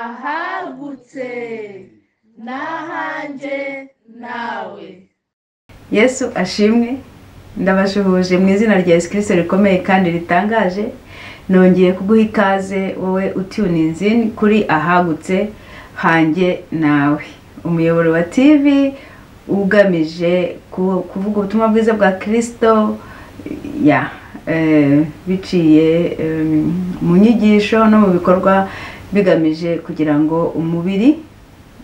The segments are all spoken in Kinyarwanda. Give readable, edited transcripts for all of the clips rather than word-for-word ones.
ahagutse n'ahanje nawe. Yesu ashimwe, ndabashuhuje mu izina rya Yesu Kristo rikomeye kandi ritangaje. Nongeye kuguha ikaze wowe utuninze kuri ahagutse hanjye nawe, umuyoboro wa TV ugamije kuvuga ubutumwa bwiza bwa Kristo biciye mu nyigisho no mu bikorwa bigamije kugira ngo umubiri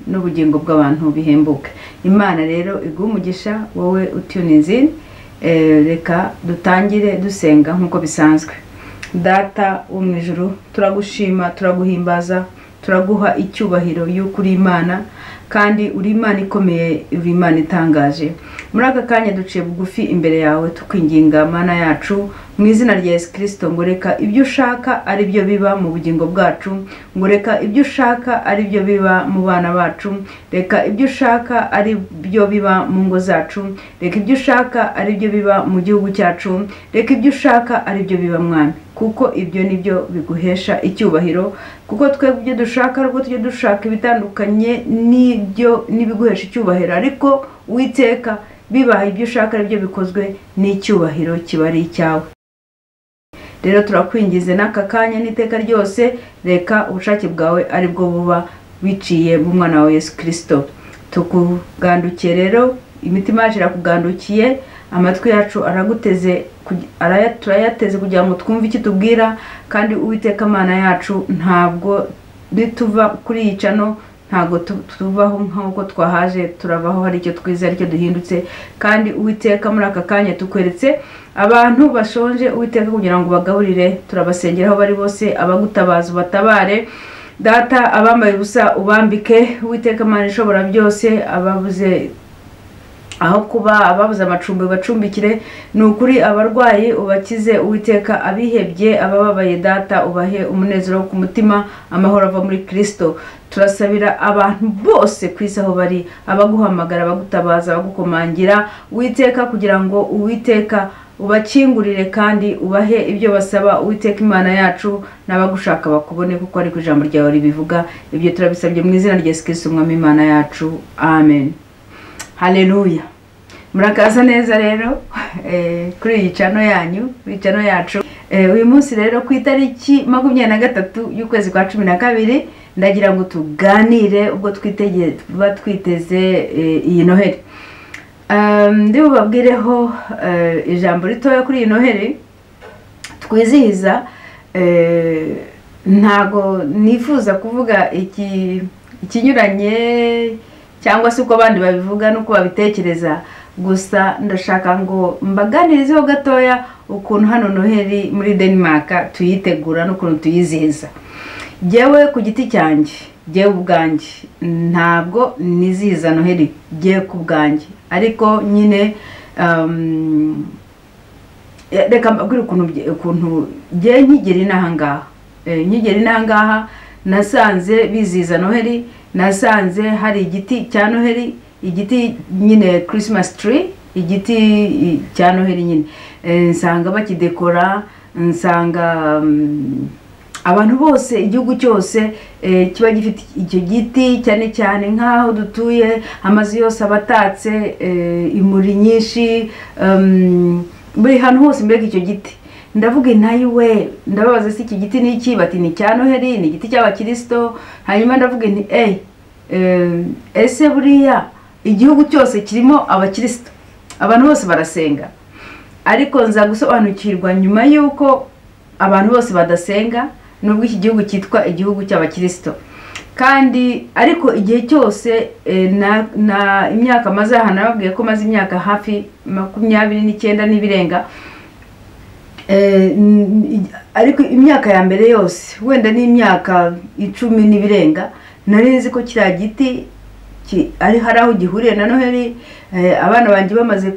n'ubugingo bw'abantu bihembuke. Imana rero iguha umugisha wowe utuninze. Reka dutangire dusenga nkuko bisanzwe. Data wo mu ijuru, turagushima, turaguhimbaza, turaguha icyubahiro yuko uri Imana kandi uri Imana ikomeye, uri Imana itangaje. Muri aka kanya duciye bugufi imbere yawe tukwinginga Mana yacu mu izina rya Yesu Kristo ngo reka ibyo ushaka ari byo biba mu bugingo bwacu, ngo reka ibyo ushaka ari byo biba mu bana bacu, reka ibyo ushaka ari byo biba mu ngo zacu, reka ibyo ushaka ari byo biba mu gihugu cyacu, reka ibyo ushaka ari byo biba Mwami, kuko ibyo nibyo biguhesha icyubahiro, kuko twebwe ibyo dushaka rwo tujye dushaka ibitandukanye n'ibyo nibiguhesha icyubahiro, ariko Uwiteka bibaye ibyo ushaka ari byo bikozwe n'icyubahiro kiba ari icyawe. Rero turakwingize n'aka kanya n'iteka ryose, reka ubushake bwawe ari bwo buba biciye mu mwana wa Yesu Kristo. Tukugandukiye rero, imitima yacu irakugandukiye, amatwi yacu araguteze, turayateze kugira ngo twumve icyo tubwira, kandi Uwiteka Mana yacu ntabwo bituva kuri iyi cano, ntabwo tuvaho nk'uko twahaje, turavaho hari icyo twiza, ari cyo duhindutse. Kandi Uwiteka muri aka kanya tukweretse abantu bashonje, Uwiteka kugira ngo bagaburire, turabasengeraho bari bose, abagutabaza ubatabare Data, abambaye ubusa ubambike, Uwiteka Mana ishobora byose, ababuze aho kuba, ababuze amacumbi bacumbikire, nukuri abarwayi ubakize Uwiteka, abihebye abababaye Data ubahe umunezero ku mutima, amahoro ava muri Kristo. Turasabira abantu bose kwisi aho bari, abaguhamagara, abagutabaza, abagukomangira Uwiteka, kugira ngo Uwiteka ubakingurire kandi ubahe ibyo basaba Uwiteka Imana yacu, n'abagushaka bakubone kuko ari ku ijambo ryawe ribivuga. Ibyo turabisabye mu izina rya Yesu Kristo Umwami Imana yacu, amen. Haleluya. Murakaza neza rero kuri iyi cano yanyu, kuri cano yacu. Uyu munsi rero ku itariki 23 y'ukwezi kwa 12 ndagira ngo tuganire ubwo twiteze iyi Noheli. Ndi bubabwireho ijambo ritoya kuri iyi Noheli twizihiza. Ntago nifuza kuvuga ikinyuranye cyangwa se uko abandi babivuga nuko babitekereza, gusa ndashaka ngo mbaganirizeho gatoya ukuntu hano Noheli muri Denmark tuyitegura n'ukuntu tuyizihiza. Jewe ku giti cyanjye, jewe ubwanjye ntabwo nizihiza Noheli jewe ku bwanjye, ariko nyine reka mbabwire ukuntu jewe nkigera inahangaha nasanze bizihiza Noheli. Nasanze hari igiti cya Noheli, igiti nyine Christmas tree, igiti cya Noheli nyine, nsanga bakidekora, nsanga abantu bose, igihugu cyose kiba gifite icyo giti, cyane cyane nk'aho dutuye amazu yose abatatse, imuri nyinshi, buri hantu hose mbega icyo giti. Ndavuga ntayiwe, ndababaza si iki giti ni iki, bati ni cya Noheli, ni igiti cy'abakristo. Hanyuma ndavuga nti ese buriya igihugu cyose kirimo abakristo, abantu bose barasenga, ariko nza gusobanukirwa nyuma yuko abantu bose badasenga, nubwo iki gihugu cyitwa igihugu cy'abakristo. Kandi ariko igihe cyose na imyaka maze aha, nababwiye ko maze imyaka hafi 29 n'ibirenga, ariko imyaka ya mbere yose wenda ni imyaka 10 n'ibirenga, nari nzi ko kiriya giti hari aho gihuriye na Noheli. Abana banjye bamaze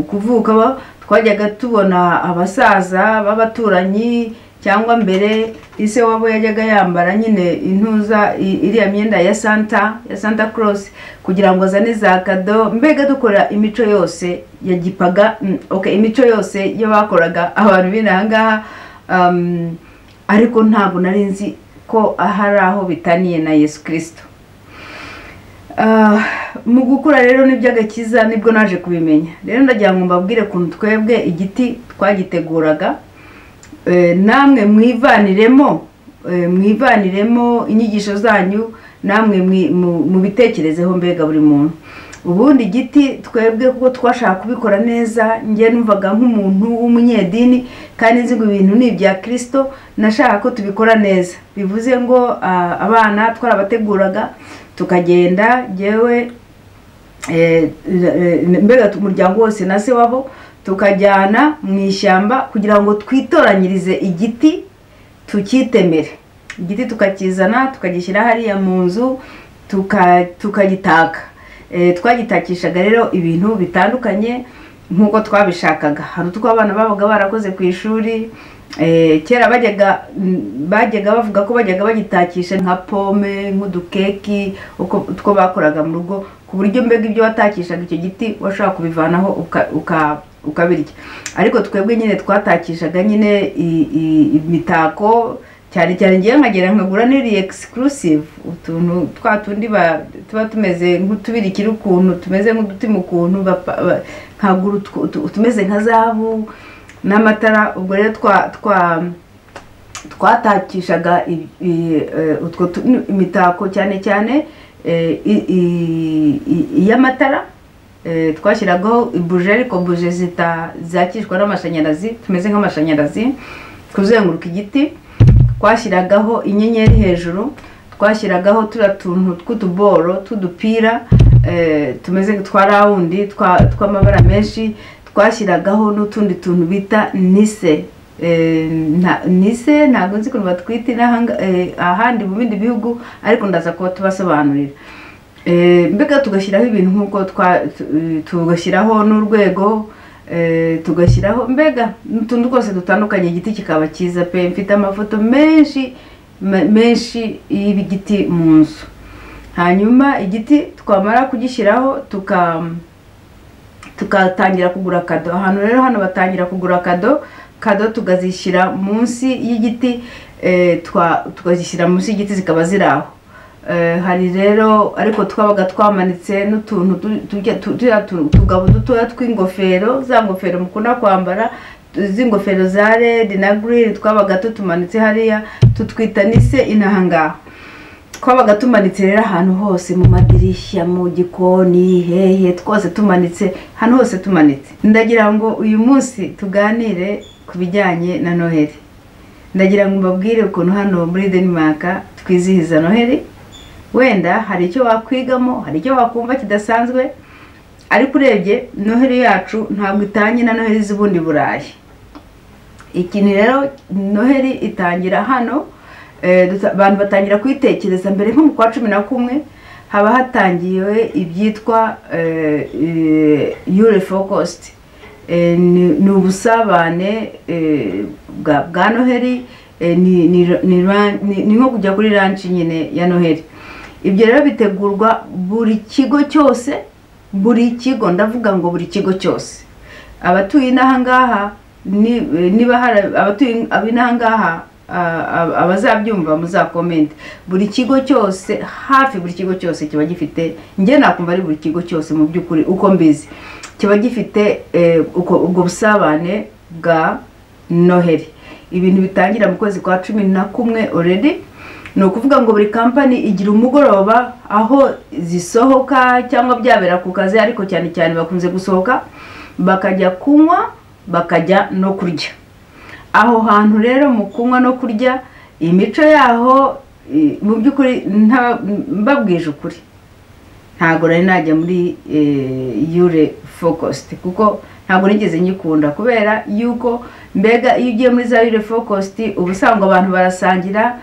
kuvuka twajyaga tubona abasaza b'abaturanyi, cyangwa mbere ise wabo yajyaga yambara nyine intuza iriya myenda ya Santa Claus kugira ngo azane za kado, mbega dukora imico yose ya gipaga. Imico yose yo bakoraga abantu b'inahangaha, ariko ntabwo nari nzi ko hari aho bitaniye na Yesu Kristo. Mu gukura rero n'iby'agakiza nibwo naje kubimenya. Rero ndagira ngo mbabwire kuntu twebwe igiti twagiteguraga, namwe mwivaniremo inyigisho zanyu, namwe mu bitekerezeho mbega buri muntu. Ubundi igiti twebwe kuko twashaka kubikora neza, ngiye numvaga nk'umuntu w'umunyedini kandi nzi ngo ibintu ni ibya Kristo, nashaka ko tubikora neza. Bivuze ngo abana twarabateguraga tukagenda, jewe mbega umuryango wose na se wabo tukajyana mu ishyamba kugira ngo twitoranyirize igiti tukitemere. Igiti tukakizana tukagishyira hariya mu nzu tukagitaka. Twagitakishaga rero ibintu bitandukanye nkuko twabishakaga. Hari utwo abana babaga barakoze ku ishuri, kera bajyaga bavuga ko bajyaga bagitakisha nka pome, nk'udukeki, utwo bakoraga mu rugo, ku buryo mbega ibyo watakishaga icyo giti washaka kubivanaho ukabirya. Ariko twebwe nyine twatakishaga nyine imitako, cyane cyane ngiye nkagura n'iri exclusive, utuntu twatundi tuba tumeze nk'utubirikira ukuntu, tumeze nk'uduti mu kuntu, nkagura tumeze nka zahabu n'amatara. Ubwo rero twatakishaga utwo imitako cyane cyane iy'amatara. Twashyiragaho ibuje, ariko buje zakishwa n'amashanyarazi, tumeze nk'amashanyarazi, kuzenguruka igiti. Twashyiragaho inyenyeri hejuru, twashyiragaho tuntu tw'utuboro tw'udupira tumeze twa rawundi tw'amabara menshi. Twashyiragaho n'utundi tuntu bita nise. Nise ntabwo nzi ukuntu batwita ahandi mu bindi bihugu, ariko ndaza kuba tubasobanurira. Mbega tugashyiraho ibintu nk'uko tugashyiraho n'urwego, tugashyiraho mbega n'utundi twose dutandukanye, igiti kikaba cyiza pe. Mfite amafoto menshi y'ibigiti mu nzu. Hanyuma igiti twamara kugishyiraho tugatangira kugura kado. Ahantu rero hano batangira kugura kado tukazishyira munsi y'igiti, tukazishyira munsi y'igiti zikaba ziri aho. Hari rero ariko twabaga twamanitse n'utuntu tugabo dutoya tw'ingofero, za ngofero mukunda kwambara, z'ingofero za red na green, twabaga tutumanitse hariya, tutwita nise inahangaha. Twabaga tumanitse rero ahantu hose, mu madirishya, mu gikoni, hehe, twose tumanitse, hano hose tumanitse. Ndagira ngo uyu munsi tuganire ku bijyanye na Noheli. Ndagira ngo mbabwire ukuntu hano muri Denmark twizihiza Noheli. Wenda hari icyo wakwigamo, hari icyo wakumva kidasanzwe, ariko urebye Noheli yacu ntabwo itanye na Noheli z'ubundi Burayi. Ikintu rero Noheli itangira hano, abantu batangira kwitekereza mbere nko mu kwa 11 haba hatangiwe ibyitwa Euro focused. Ni ubusabane bwa Noheli, ni nko kujya kuri lunch nyine ya Noheli. Ibyo rero bitegurwa buri kigo cyose, buri kigo, ndavuga ngo buri kigo cyose. Abatuye inahangaha niba hari abatuye abinahangaha abazabyumva muzakomende. Buri kigo cyose, hafi buri kigo cyose kiba gifite, nge nakumva ari buri kigo cyose mu by'ukuri uko mbizi, kiba gifite ubwo busabane bwa Noheli. Ibintu bitangira mu kwezi kwa 11 already. No kuvuga ngo buri company igira umugoroba aho zisohoka cyangwa byabera ku kazi, ariko cyane cyane bakunze gusohoka bakajya kunywa, bakajya no kurya. Aho hantu rero mu kunywa no kurya, imico yaho mu by'ukuri mbabwije ukuri, ntago rari najya muri Euro focused, kuko ntago nigeze nyikunda, kubera yuko mbega iyo ugiye muri za Euro focused ubusanga abantu barasangira,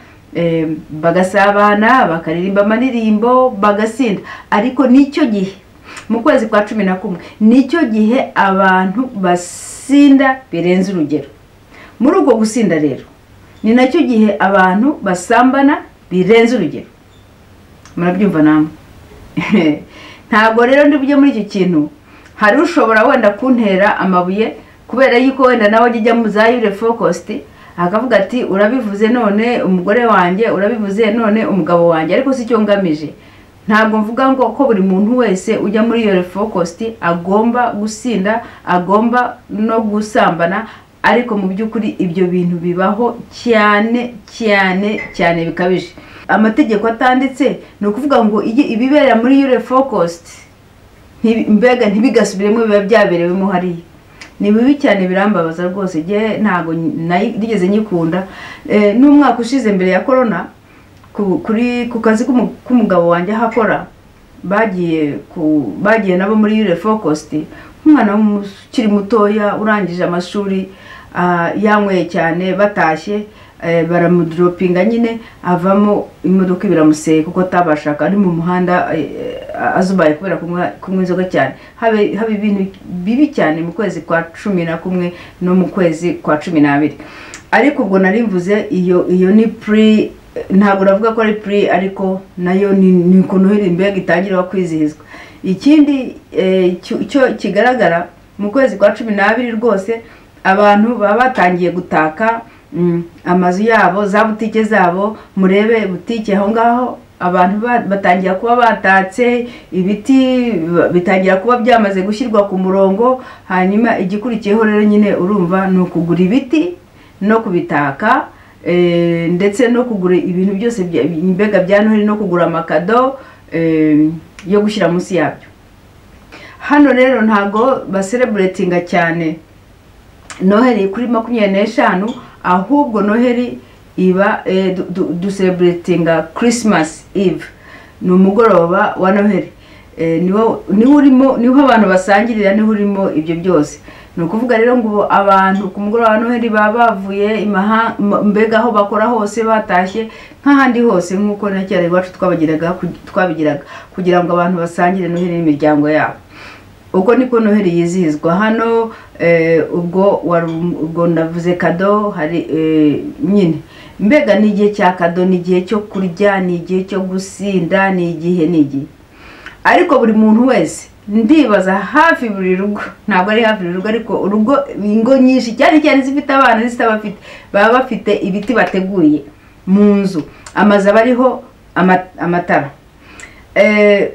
bagasabana, bakaririmba amaririmbo, bagasinda. Ariko nicyo gihe mu kwezi kwa 11 nicyo gihe abantu basinda birenze urugero. Muri uko gusinda rero ni nacyo gihe abantu basambana birenze urugero. Murabyumva namwe? Ntabwo rero ndibuje muri icyo kintu. Hari ushobora wenda kuntera amabuye kubera yuko wenda nawe ajya mu za Euro focused, akavuga ati urabivuze none umugore wanjye, urabivuze none umugabo wanjye, ariko si cyo ngamije. Ntabwo mvuga ngo ko buri muntu wese ujya muri iyo refocused agomba gusinda, agomba no gusambana, ariko mu by'ukuri ibyo bintu bibaho cyane cyane cyane bikabije. Amategeko atanditse ni ukuvuga ngo ibibera muri iyo refocused mbega ntibigasubiremo biba byaberewemo hariya. Ni bibi cyane, birambabaza rwose. Je ntago nigeze nyikunda. N'umwaka ushize mbere ya corona ku kazi k'umugabo wanjye hakora, bagiye nabo muri refocused. Umwana w'umukiri mutoya urangije amashuri yanyweye cyane, batashye baramudropinga nyine, avamo imodoka biramuseye kuko tabashaka, ari mu muhanda azubaye kubera kunywa inzoga cyane. Habe ibintu bibi cyane mu kwezi kwa 11 no mu kwezi kwa 12. Ariko ubwo narimvuze iyo ni pre, ntabwo navuga ko ari pre, ariko nayo ni ko Noheli mbega itangira kwizihizwa. Ikindi cyo kigaragara mu kwezi kwa 12 rwose abantu baba batangiye gutaka amazu yabo, za butike zabo. Murebe butike aho ngaho abantu batangira kuba batatse, ibiti bitangira kuba byamaze gushyirwa ku murongo. Hanyuma igikurikiyeho rero nyine urumva no kugura ibiti no kubitaka, ndetse no kugura ibintu byose mbega bya Noheli, no kugura amakado yo gushyira munsi yabyo. Hano rero ntago baselebratinga cyane Noheli kuri 25, ahubwo Noheli iba celebratinga Christmas Eve, ni umugoroba wa Noheli. niho abantu basangirira, niho urimo ibyo byose. Ni ukuvuga rero ngo abantu ku mugoroba wa Noheli baba bavuye mbega aho bakora hose batashye nk'ahandi hose, nk'uko na cyane iwacu twabigiraga kugira ngo abantu basangire Noheli n'imiryango yabo. Uko niko Noheli yizihizwa hano. Ubwo ndavuze kado, hari nyine mbega ni igihe cya kado, ni igihe cyo kurya, ni igihe cyo gusinda, ni igihe. Ariko buri muntu wese, ndibaza hafi buri rugo, ntabwo ari hafi buri rugo ariko urugo, ingo nyinshi cyane cyane zifite abana n'isitabafite, baba bafite ibiti bateguye mu nzu, amazu bariho amatara.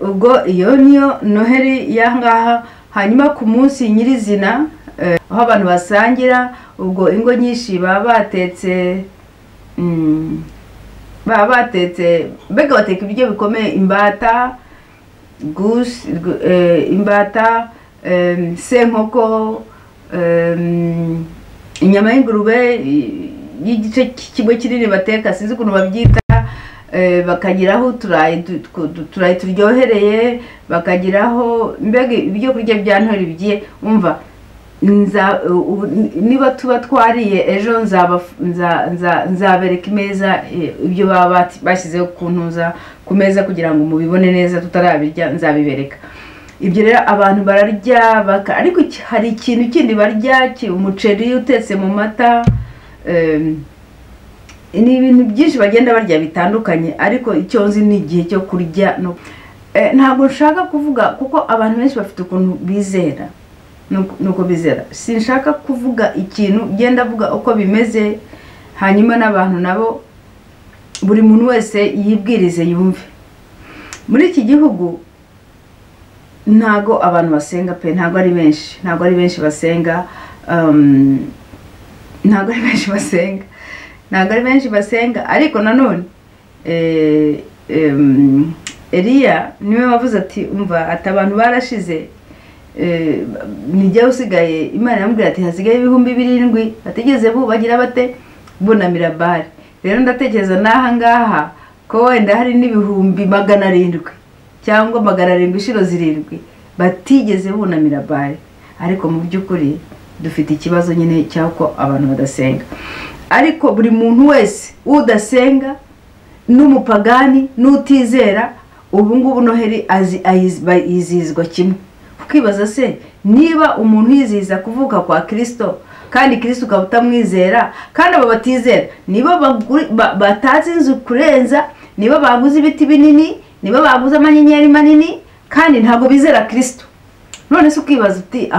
Ubwo iyo niyo Noheli yangaha. Hanyuma ku munsi nyirizina aho abantu basangira, ubwo ingo nyinshi baba batetse mbega bateka ibiryo bikomeye, imbata, imbata, senkoko, inyama y'ingurube y'igice kimwe kinini bateka, sinzi ukuntu babyita, bakagiraho turayi turyohereye, bakagiraho mbega ibyo kurya bya Noheli bigiye. Umva, niba tuba twariye ejo nzabereka imeza ibyo baba bashyizeho ku meza kugira ngo mubibone neza, tutarabirya nzabibereka. Ibyo rero abantu bararya, ariko hari ikintu kindi barya, umuceri utetse mu mata, ni ibintu byinshi bagenda barya bitandukanye. Ariko icyo nzi ni igihe cyo kurya. Ntabwo nshaka kuvuga kuko abantu benshi bafite ukuntu bizera, nuko bizera. Sinshaka kuvuga ikintu, genda avuga uko bimeze, hanyuma n'abantu nabo buri muntu wese yibwirize yumve. Muri iki gihugu ntago abantu basenga pe, ntago ari benshi basenga, ntago ari benshi basenga. Ariko nanone Eliya niwe wavuze ati umva, ati abantu barashize, nijya usigaye. Imana yamubwira ati hasigaye 7,000 bategeze bagira bate bunamira Bali. Rero ndatekereza naha ngaha ko wenda hari n'ibihumbi 700 cyangwa 707 batigeze bunamira Bali. Ariko mu by'ukuri dufite ikibazo nyine cyako abantu badasenga. Ariko buri muntu wese udasenga, n'umupagani n'utizera, ubu ngubu Noheli yizihizwa kimwe. Ukibaza se, niba umuntu yizihiza kuvuka kwa Kristo kandi Kristo ukaba utamwizera, kandi abo batizera niba batazi inzu kurenza, niba baguze ibiti binini, niba baguze amanyenyeri manini, kandi ntabwo bizera Kristo, none se ukibaza uti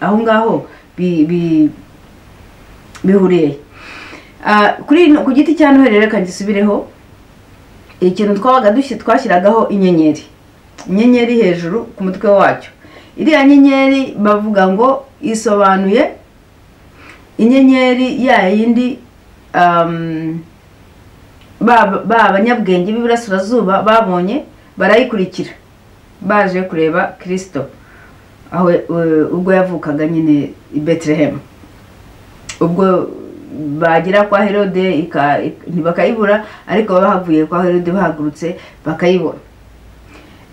aho ngaho bihuriye. ku giti cya Noheli reka gisubireho ikintu twabaga twashyiragaho inyenyeri hejuru ku mutwe wacyo. Iriya nyenyeri bavuga ngo isobanuye inyenyeri ya yindi abanyabwenge b'iburasirazuba babonye barayikurikira baje kureba Kristo aho ubwo yavukaga nyine i Bethlehem. Ubwo bagira kwa Herode ntibakayibura, ariko bahavuye kwa Herode bahagurutse bakayibona.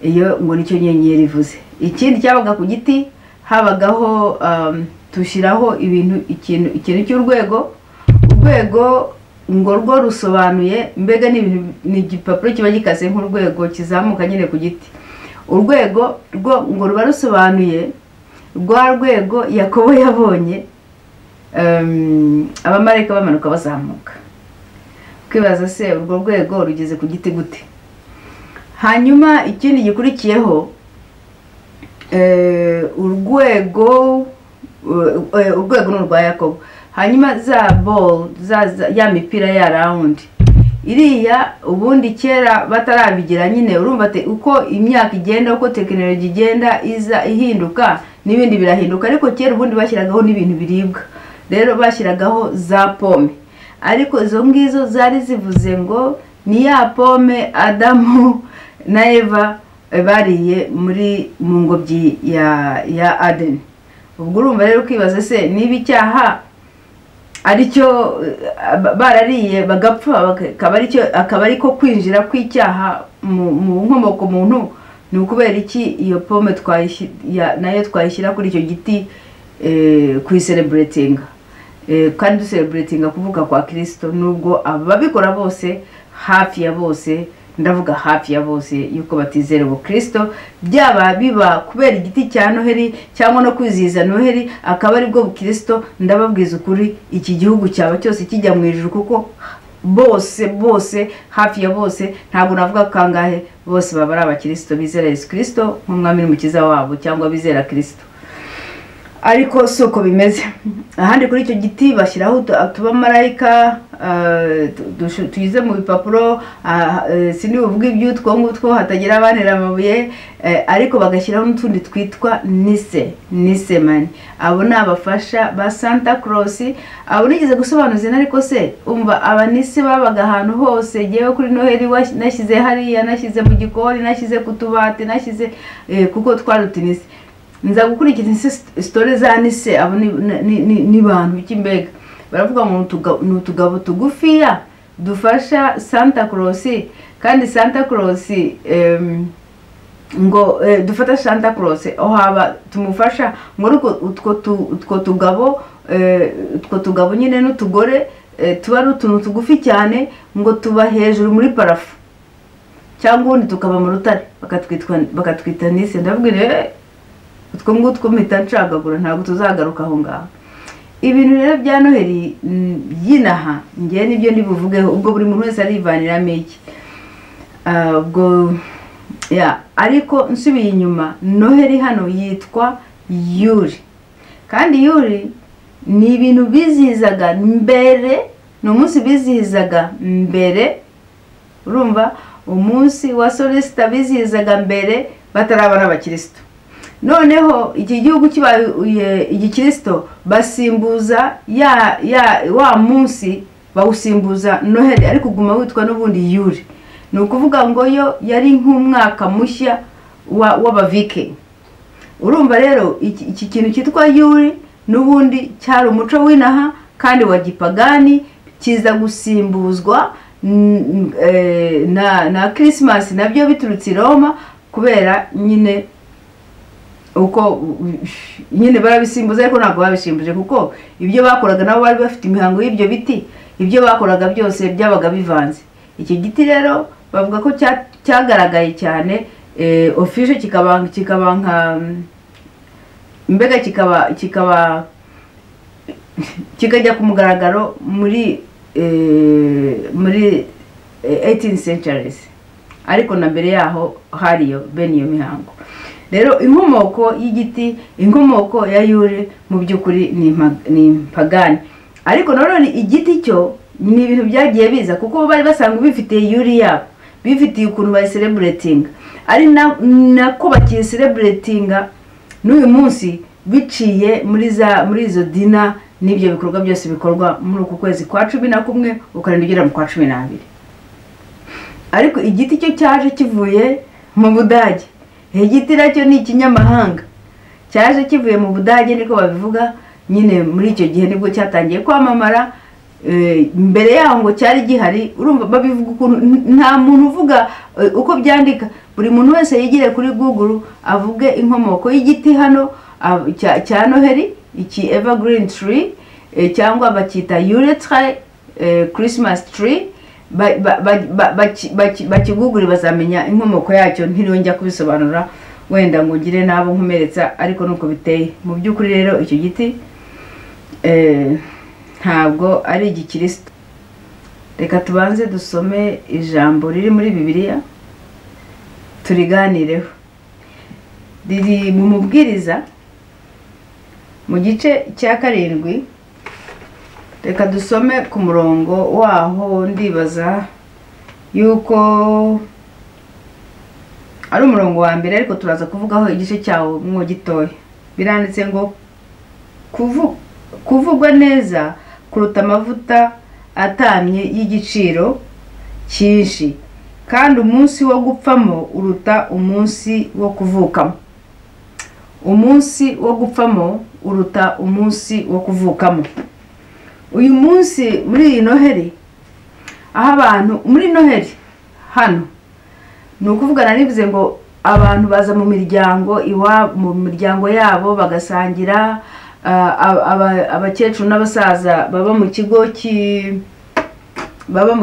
Iyo ngo nicyo nyenyeri ivuze. Ikindi cyabaga ku giti habagaho tushiraho ikintu cy'urwego. Urwego ngo rwo rusobanuye mbega ni igipapuro kiba gikase nk'urwego kizamuka nyine ku giti. Urwego rwo ngo ruba rusobanuye rwa rwego Yakobo yabonye abamarayika bamanuka bazamuka. Kwibaza se urwo rwego rugeze ku giti gute? Hanyuma ikindi gikurikiyeho urwego n'urwa Yakobo. Hanyuma za ball ya mipira ya round iriya ubundi kera batarabigira nyine urumva uko imyaka igenda, uko tekinoloji igenda iza ihinduka n'ibindi birahinduka, ariko kera ubundi bashyiragaho n'ibintu biribwa. Rero bashyiragaho za pome, ariko izo ngizo zari zivuze ngo ni ya pome Adamu na Eva bariye mu ngobyi ya Adeni. Ubwo urumva rero kwibaza se niba icyaha aricyo barariye bagapfa akaba ariko kwinjira kw'icyaha mu nkomoko muntu, ni ukubera iki iyo pome nayo twayishyira kuri icyo giti kuyicelebratinga, kandi ducelebratinga kuvuka kwa Kristo. Nubwo ababikora bose hafi ya bose, ndavuga hafi ya bose, yuko batizera ubu Kristo, byaba biba kubera igiti cya Noheli cyangwa no kwizihiza Noheli akaba ari bwo Kristo, ndababwiza ukuri iki gihugu cyaba cyose kijya mu ijuru, kuko bose hafi ya bose, ntabwo navuga kangahe, bose baba ari abakristo bizera Yesu Kristo nk'umwami n'umukiza wabo, cyangwa bizera Kristo. Ariko soko bimeze ahandi kuri icyo giti bashyiraho tubamarayika tuyize mu bipapuro, sindi buvuga iby'utwo ngutwo hatagira abanera amabuye, ariko bagashyiraho n'utundi twitwa nise mani. Abo ni abafasha ba Santa Claus. Abo nigeze gusobanuza ariko se umva abanise babaga ahantu hose. Jewe kuri Noheli nashyize hariya, nashyize mu gikoni, nashyize ku tubati, nashyize kuko twarutinise. Nza gukurikira story za nise. Abo ni bantu b'ikimbega, baravuga ngo n'utugabo tugufiya dufasha Santa Claus, kandi Santa Claus ngo dufata Santa Claus aho haba tumufasha ngo utwo tugabo nyine n'utugore tuba ari utuntu tugufi cyane, ngo tuba hejuru muri parafu, cyangwa ubundi tukaba mu rutare bakatwita nise. ndabwire utwo ngutwo mpita ncagagura, ntabwo tuzagaruka aho ngaho. Ibintu rero bya Noheli yinaha ngiye nibyo ndibuvugeho, ubwo buri muntu wese arivaniramo iki. Ubwo ariko nsubiye inyuma, Noheli hano yitwa Yuli, kandi Yuli ni ibintu bizihizaga mbere, ni umunsi bizihizaga mbere. Urumva umunsi wa Solstice bizihizaga mbere batarabana abakristo. Noneho iki gihugu kibaye igikristo basimbuza wa munsi bawusimbuza Noheli, ariko guma witwa n'ubundi Yuli. Ni ukuvuga ngo yo yari nk'umwaka mushya w'abaviking. Urumva rero iki kintu cyitwa Yuli n'ubundi cyari umuco w'inaha kandi wa gipagani, kiza gusimbuzwa na Christmas nabyo biturutse i Roma, kubera nyine uko nyine barabisimbuza, ariko ntabwo babishimbuje kuko ibyo bakoraga nabo bari bafite imihango y'ibyo biti, ibyo bakoraga byose byabaga bivanze. Iki giti rero bavuga ko cyagaragaye cyane official, kikaba nka mbega kikajya ku mugaragaro muri 18th centuries, ariko na mbere yaho hariyo bene iyo mihango. Rero inkomoko y'igiti, inkomoko ya Yuli mu by'ukuri ni pagani. ariko none igiti cyo ni ibintu byagiye biza kuko bari basanga bifitiye yuri yabo, bifitiye ukuntu bayiselebratinga, ari nako bakiyiselebratinga n'uyu munsi biciye muri izo dina n'ibyo bikorwa byose bikorwa muri uku kwezi kwa 11 ukarinda ugera mu kwa 12. ariko igiti cyo cyaje kivuye mu Budage. Igiti nacyo ni ikinyamahanga, cyaje kivuye mu Budage niko babivuga nyine. muri icyo gihe nibwo cyatangiye kwamamara. Mbere yaho ngo cyari gihari, urumva babivuga ukuntu nta muntu uvuga uko byandika. Buri muntu wese yigire kuri Google avuge inkomoko y'igiti hano cya Noheli, iki evergreen tree, cyangwa bakita Yule tree, Christmas tree. Bakigugure bazamenya inkomoko yacyo. Ntirongera kubisobanura wenda ngo ngire nabo nkomeretsa, ariko nuko biteye mu by'ukuri. Rero icyo giti ntabwo ari igikristo. Reka tubanze dusome ijambo riri muri Bibiliya turiganireho. Riri mu mubwiriza mu gice cya 7. Reka dusome ku murongo waho, ndibaza yuko ari umurongo wa mbere, ariko turaza kuvugaho igice cyawo mwo gitoya. Biranditse ngo kuvugwa neza kuruta amavuta atamye y'igiciro cyinshi, kandi umunsi wo gupfamo uruta umunsi wo kuvukamo. Umunsi wo gupfamo uruta umunsi wo kuvukamo. Uyu munsi muri iyi Noheli, aho abantu muri Noheli hano ni ukuvuga narivuze ngo abantu baza mu miryango yabo bagasangira. Abakecuru n'abasaza baba mu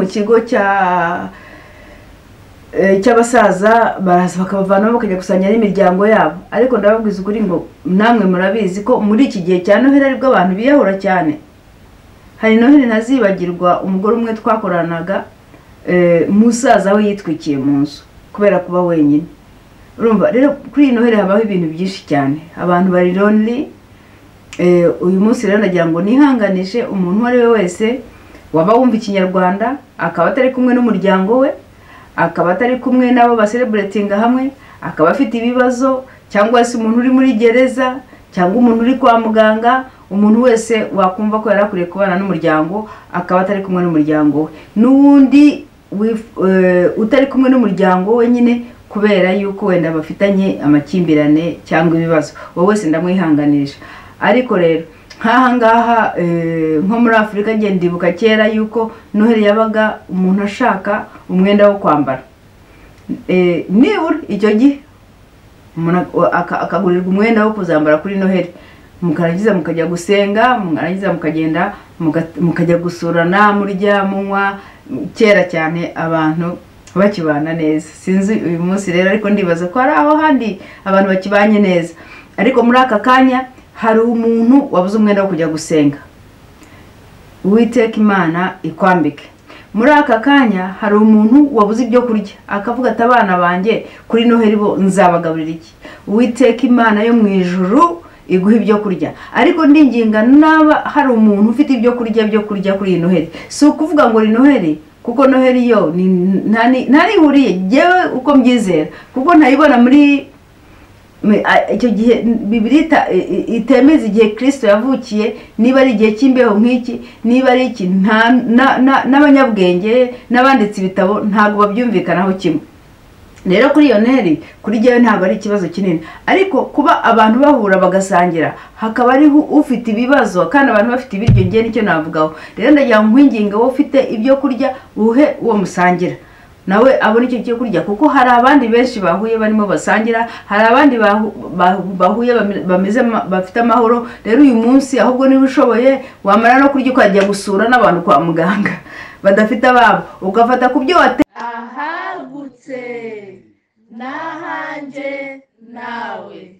kigo cy'abasaza baraza bakabavanaho bakajya gusangira n'imiryango yabo. Ariko ndababwiza ukuri ngo namwe murabizi ko muri iki gihe cya Noheli aribwo abantu biyahura cyane. Hari Noheli ntazibagirwa, umugore umwe twakoranaga, musaza we yitwikiye mu nzu kubera kuba wenyine. Urumva rero kuri iyi Noheli habaho ibintu byinshi cyane, abantu bari lonely. Uyu munsi rero nagira ngo nihanganishe umuntu uwo ari we wese waba wumva ikinyarwanda akaba atari kumwe n'umuryango we, akaba atari kumwe nabo baselebratinga hamwe, akaba afite ibibazo, cyangwa se umuntu uri muri gereza, cyangwa umuntu uri kwa muganga. Umuntu wese wakumva ko yarakuriye kubana n'umuryango akaba atari kumwe n'umuryango we, n'undi utari kumwe n'umuryango we nyine kubera yuko wenda bafitanye amakimbirane cyangwa ibibazo, wowe wese ndamwihanganisha. Ariko rero nkaha ngaha nko muri Afrika ndibuka kera yuko Noheli yabaga umuntu ashaka umwenda wo kwambara. Nibura icyo gihe akagurirwa umwenda wo kuzambara kuri Noheli, mukarangiza mukajya gusenga, mukarangiza mukagenda mukajya gusurana, murya munywa. Kera cyane abantu bakibana neza. Sinzi uyu munsi rero, ariko ndibaza ko ari aho handi abantu bakibanye neza. Ariko muri aka kanya hari umuntu wabuze umwenda wo kujya gusenga. Uwiteka Imana ikwambike. Muri aka kanya hari umuntu wabuze ibyo kurya akavuga ati abana banjye kuri Noheli bo nzabagaburira iki. Uwiteka Imana yo mu ijuru iguha ibyo kurya. Ariko ndinginga naba hari umuntu ufite ibyo kurya kuri Noheli, si ukuvuga ngo ni Noheli, kuko Noheli yo ntarihuriye jewe uko mbyizera, kuko ntayibona muri icyo gihe Bibiliya itemeza igihe Kristo yavukiye. Niba ari igihe cy'imbeho nk'iki, niba ari iki, n'abanyabwenge n'abanditsi ibitabo ntabwo babyumvikanaho kimwe. Rero kuri iyo Noheli kuri jewe ntabwo ari ikibazo kinini, ariko kuba abantu bahura bagasangira hakaba ari ufite ibibazo kandi abantu bafite ibiryo, ngiye nicyo navugaho. Rero ndagira nkwinginga wowe ufite ibyo kurya uhe uwo musangira nawe abone icyo cyo kurya, kuko hari abandi benshi bahuye barimo basangira, hari abandi bahuye bameze bafite amahoro. Rero uyu munsi ahubwo niba ushoboye wamara no kurya ukajya gusura n'abantu kwa muganga badafite ababo, ugafata ku byo ahagutse n'ahanje nawe.